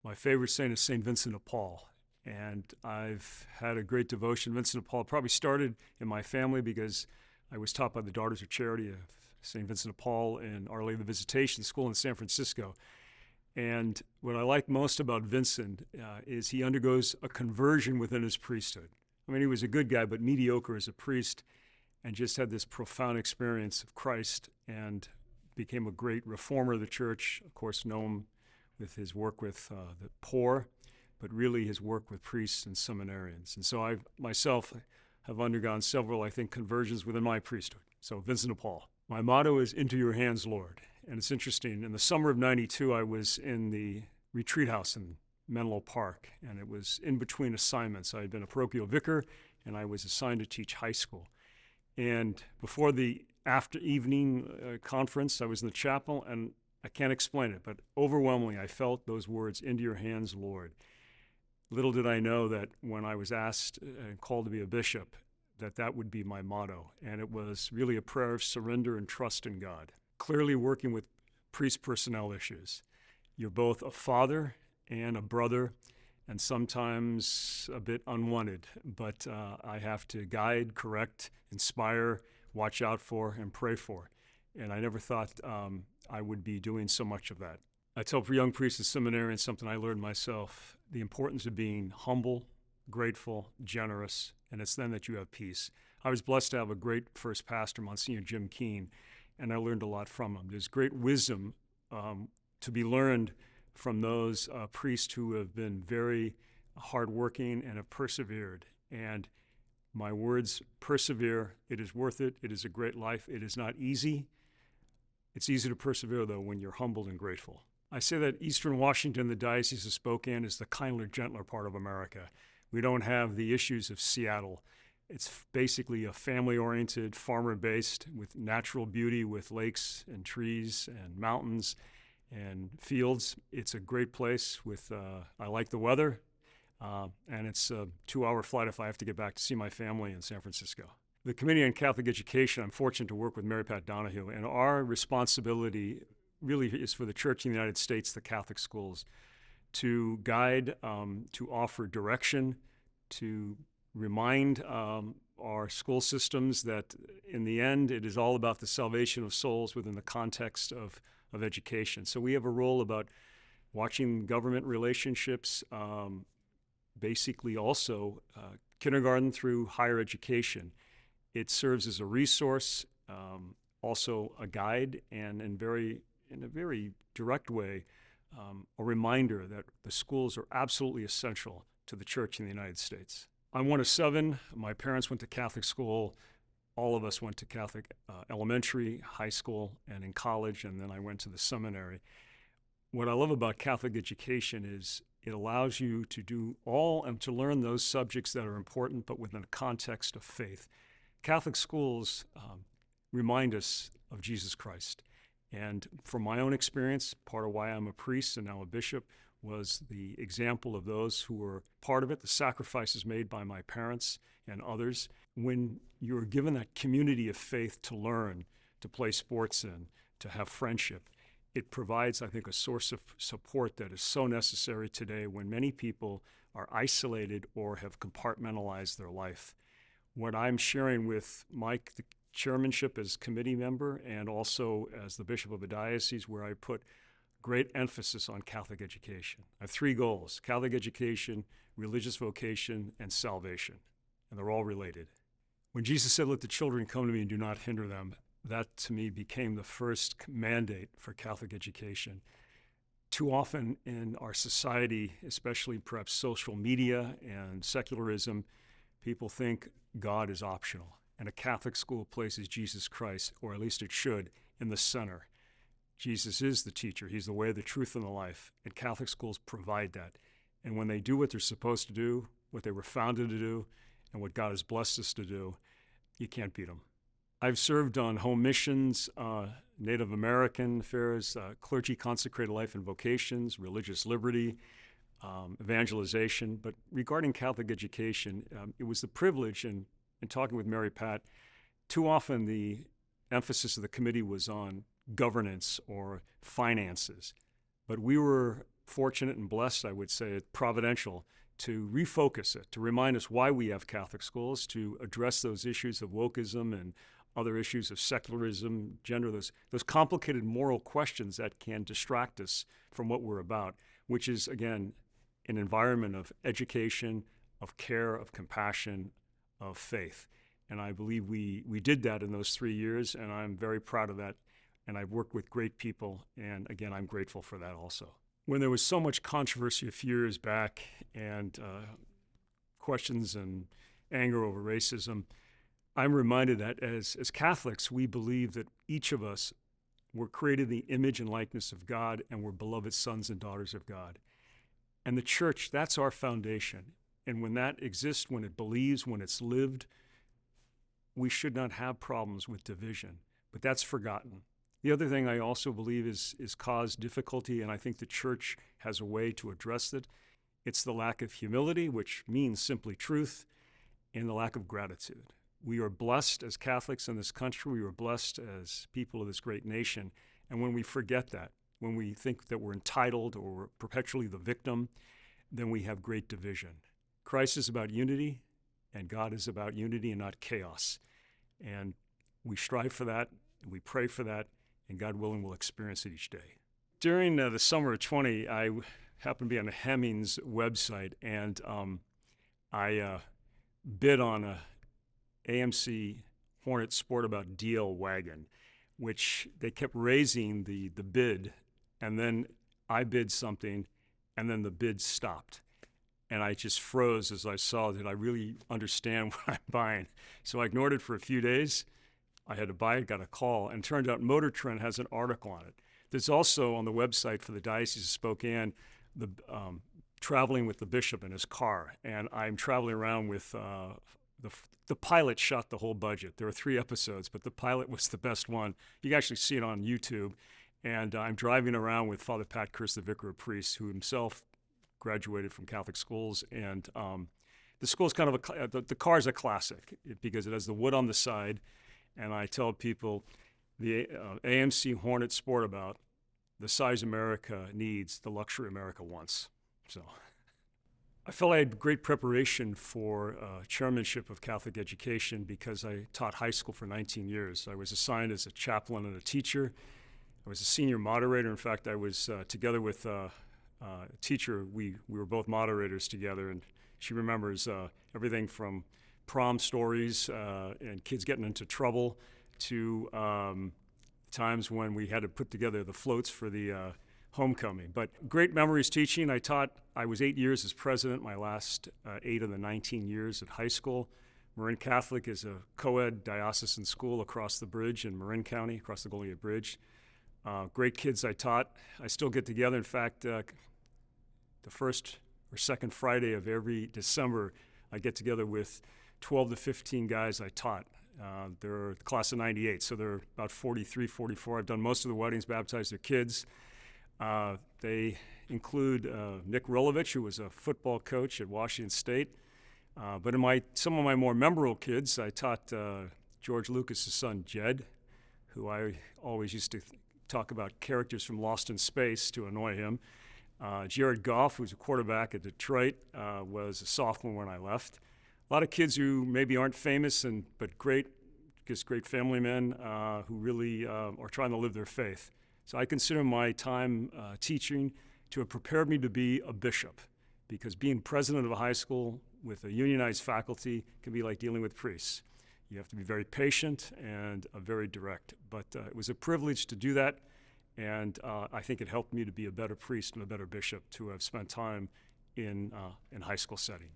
My favorite saint is St. Vincent de Paul, and I've had a great devotion. Vincent de Paul probably started in my family because I was taught by the Daughters of Charity of St. Vincent de Paul in Our Lady of the Visitation School in San Francisco. And what I like most about Vincent is he undergoes a conversion within his priesthood. I mean, he was a good guy, but mediocre as a priest, and just had this profound experience of Christ and became a great reformer of the church, of course, known with his work with the poor, but really his work with priests and seminarians. And so I myself have undergone several, I think, conversions within my priesthood. So Vincent de Paul. My motto is, "Into your hands, Lord." And it's interesting. In the summer of '92, I was in the retreat house in Menlo Park, and it was in between assignments. I had been a parochial vicar, and I was assigned to teach high school. And before the after evening conference, I was in the chapel, and I can't explain it, but overwhelmingly, I felt those words, "Into your hands, Lord." Little did I know that when I was asked and called to be a bishop, that would be my motto. And it was really a prayer of surrender and trust in God. Clearly working with priest personnel issues. You're both a father and a brother, and sometimes a bit unwanted, but I have to guide, correct, inspire, watch out for, and pray for. And I never thought I would be doing so much of that. I tell young priests and seminarians something I learned myself, the importance of being humble, grateful, generous, and it's then that you have peace. I was blessed to have a great first pastor, Monsignor Jim Keene, and I learned a lot from him. There's great wisdom to be learned from those priests who have been very hardworking and have persevered. And my words, persevere, it is worth it, it is a great life, it is not easy. It's easy to persevere, though, when you're humbled and grateful. I say that Eastern Washington, the Diocese of Spokane, is the kinder, gentler part of America. We don't have the issues of Seattle. It's basically a family-oriented, farmer-based, with natural beauty, with lakes and trees and mountains and fields. It's a great place with, I like the weather, and it's a 2-hour flight if I have to get back to see my family in San Francisco. The Committee on Catholic Education, I'm fortunate to work with Mary Pat Donahue, and our responsibility really is for the Church in the United States, the Catholic schools, to guide, to offer direction, to remind our school systems that in the end it is all about the salvation of souls within the context of education. So we have a role about watching government relationships, basically also kindergarten through higher education. It serves as a resource, also a guide, and in a very direct way, a reminder that the schools are absolutely essential to the church in the United States. I'm one of 7. My parents went to Catholic school. All of us went to Catholic elementary, high school, and in college, and then I went to the seminary. What I love about Catholic education is it allows you to do all and to learn those subjects that are important, but within a context of faith. Catholic schools remind us of Jesus Christ. And from my own experience, part of why I'm a priest and now a bishop was the example of those who were part of it, the sacrifices made by my parents and others. When you're given that community of faith to learn, to play sports in, to have friendship, it provides, I think, a source of support that is so necessary today when many people are isolated or have compartmentalized their life. What I'm sharing with Mike, the chairmanship as committee member, and also as the bishop of a diocese where I put great emphasis on Catholic education. I have 3 goals: Catholic education, religious vocation, and salvation. And they're all related. When Jesus said, "Let the children come to me and do not hinder them," that to me became the first mandate for Catholic education. Too often in our society, especially perhaps social media and secularism, people think God is optional. And a Catholic school places Jesus Christ, or at least it should, in the center. Jesus is the teacher. He's the way, the truth, and the life. And Catholic schools provide that. And when they do what they're supposed to do, what they were founded to do, and what God has blessed us to do, you can't beat them. I've served on home missions, Native American affairs, clergy consecrated life and vocations, religious liberty, evangelization. But regarding Catholic education, it was the privilege in talking with Mary Pat, too often the emphasis of the committee was on governance or finances. But we were fortunate and blessed, I would say, providential, to refocus it, to remind us why we have Catholic schools, to address those issues of wokeism and other issues of secularism, gender, those complicated moral questions that can distract us from what we're about, which is, again, an environment of education, of care, of compassion, of faith. And I believe we did that in those 3 years, and I'm very proud of that. And I've worked with great people, and again, I'm grateful for that also. When there was so much controversy a few years back and questions and anger over racism, I'm reminded that as Catholics, we believe that each of us were created in the image and likeness of God, and we're beloved sons and daughters of God. And the church, that's our foundation. And when that exists, when it believes, when it's lived, we should not have problems with division. But that's forgotten. The other thing I also believe is caused difficulty, and I think the church has a way to address it. It's the lack of humility, which means simply truth, and the lack of gratitude. We are blessed as Catholics in this country. We are blessed as people of this great nation. And when we forget that, when we think that we're entitled or we're perpetually the victim, then we have great division. Christ is about unity, and God is about unity and not chaos. And we strive for that, and we pray for that, and God willing, we'll experience it each day. During the summer of 20, I happened to be on the Hemmings website, and I bid on a AMC Hornet Sportabout DL Wagon, which they kept raising the bid, and then I bid something, and then the bid stopped. And I just froze as I saw, did I really understand what I'm buying? So I ignored it for a few days. I had to buy it, got a call, and it turned out Motor Trend has an article on it. There's also on the website for the Diocese of Spokane, the traveling with the bishop in his car. And I'm traveling around with the pilot shot the whole budget. There were 3 episodes, but the pilot was the best one. You can actually see it on YouTube. And I'm driving around with Father Pat Kurz, the vicar of priests, who himself graduated from Catholic schools. And the school's kind of the car's a classic because it has the wood on the side. And I tell people the AMC Hornet Sportabout, the size America needs, the luxury America wants. So I felt I had great preparation for chairmanship of Catholic education because I taught high school for 19 years. I was assigned as a chaplain and a teacher. I was a senior moderator. In fact, I was together with a teacher. We were both moderators together, and she remembers everything from prom stories and kids getting into trouble to times when we had to put together the floats for the homecoming. But great memories teaching. I was 8 years as president, my last 8 of the 19 years at high school. Marin Catholic is a co-ed diocesan school across the bridge in Marin County, across the Goliad Bridge. Great kids I taught. I still get together. In fact, the first or second Friday of every December, I get together with 12 to 15 guys I taught. They're the class of 98, so they're about 43, 44. I've done most of the weddings, baptized their kids. They include Nick Rolovich, who was a football coach at Washington State. But in some of my more memorable kids, I taught George Lucas's son, Jed, who I always used to talk about characters from Lost in Space to annoy him. Jared Goff, who's a quarterback at Detroit, was a sophomore when I left. A lot of kids who maybe aren't famous, but great family men who really are trying to live their faith. So I consider my time teaching to have prepared me to be a bishop, because being president of a high school with a unionized faculty can be like dealing with priests. You have to be very patient and very direct. But it was a privilege to do that, and I think it helped me to be a better priest and a better bishop to have spent time in high school setting.